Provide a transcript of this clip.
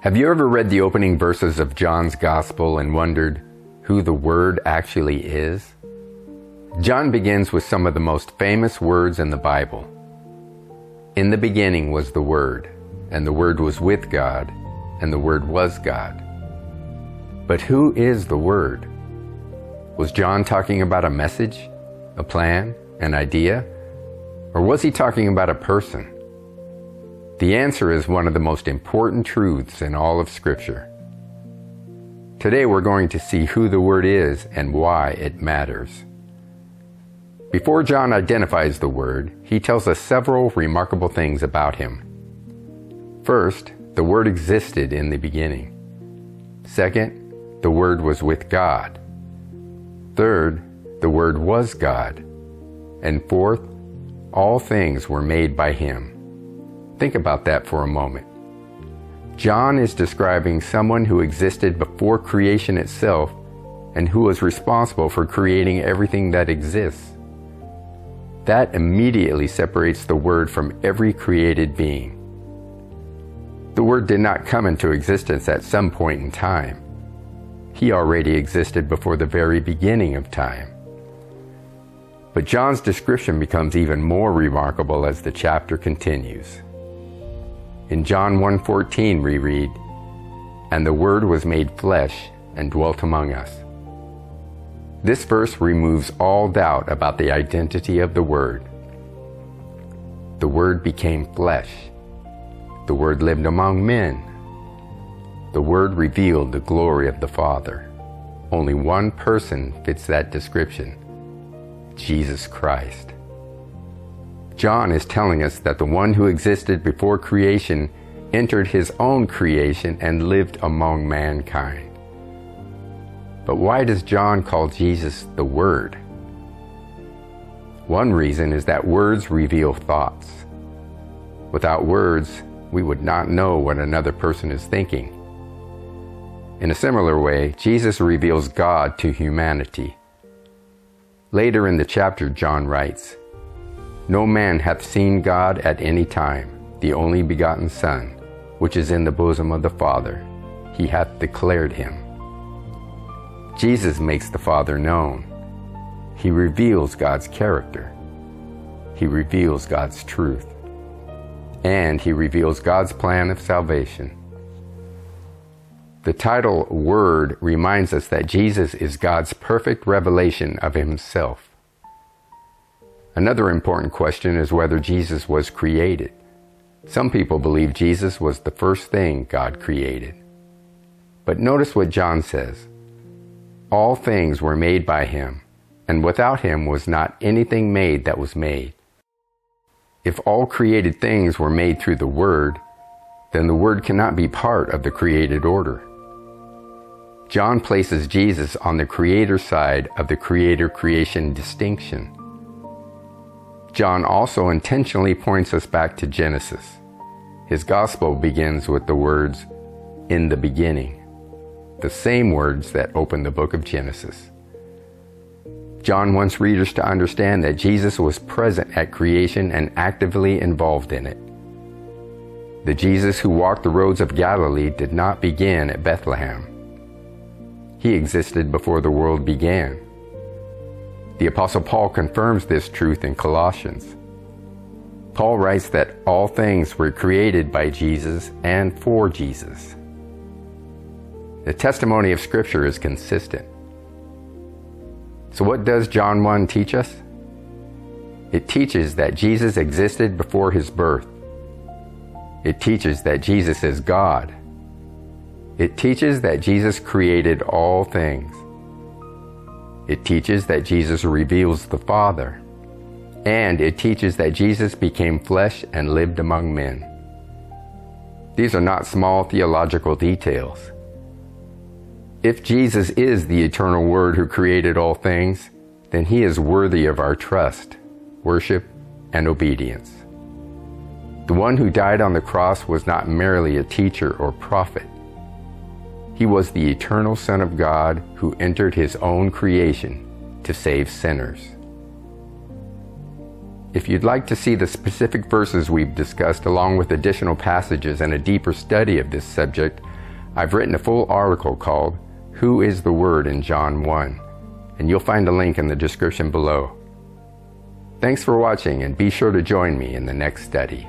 Have you ever read the opening verses of John's Gospel and wondered who the Word actually is? John begins with some of the most famous words in the Bible. In the beginning was the Word, and the Word was with God, and the Word was God. But who is the Word? Was John talking about a message, a plan, an idea? Or was he talking about a person? The answer is one of the most important truths in all of Scripture. Today we're going to see who the Word is and why it matters. Before John identifies the Word, he tells us several remarkable things about him. First, the Word existed in the beginning. Second, the Word was with God. Third, the Word was God. And fourth, all things were made by Him. Think about that for a moment. John is describing someone who existed before creation itself and who was responsible for creating everything that exists. That immediately separates the Word from every created being. The Word did not come into existence at some point in time. He already existed before the very beginning of time. But John's description becomes even more remarkable as the chapter continues. In John 1:14 we read, "And the Word was made flesh and dwelt among us." This verse removes all doubt about the identity of the Word. The Word became flesh. The Word lived among men. The Word revealed the glory of the Father. Only one person fits that description: Jesus Christ. John is telling us that the one who existed before creation entered his own creation and lived among mankind. But why does John call Jesus the Word? One reason is that words reveal thoughts. Without words, we would not know what another person is thinking. In a similar way, Jesus reveals God to humanity. Later in the chapter, John writes, "No man hath seen God at any time, the only begotten Son, which is in the bosom of the Father. He hath declared him." Jesus makes the Father known. He reveals God's character. He reveals God's truth. And he reveals God's plan of salvation. The title Word reminds us that Jesus is God's perfect revelation of himself. Another important question is whether Jesus was created. Some people believe Jesus was the first thing God created. But notice what John says. All things were made by him, and without him was not anything made that was made. If all created things were made through the Word, then the Word cannot be part of the created order. John places Jesus on the creator side of the creator-creation distinction. John also intentionally points us back to Genesis. His gospel begins with the words, "In the beginning," the same words that open the book of Genesis. John wants readers to understand that Jesus was present at creation and actively involved in it. The Jesus who walked the roads of Galilee did not begin at Bethlehem. He existed before the world began. The Apostle Paul confirms this truth in Colossians. Paul writes that all things were created by Jesus and for Jesus. The testimony of Scripture is consistent. So what does John 1 teach us? It teaches that Jesus existed before his birth. It teaches that Jesus is God. It teaches that Jesus created all things. It teaches that Jesus reveals the Father. And it teaches that Jesus became flesh and lived among men. These are not small theological details. If Jesus is the eternal Word who created all things, then he is worthy of our trust, worship, and obedience. The one who died on the cross was not merely a teacher or prophet. He was the eternal Son of God who entered his own creation to save sinners. If you'd like to see the specific verses we've discussed along with additional passages and a deeper study of this subject, I've written a full article called Who is the Word in John 1, and you'll find a link in the description below. Thanks for watching, and be sure to join me in the next study.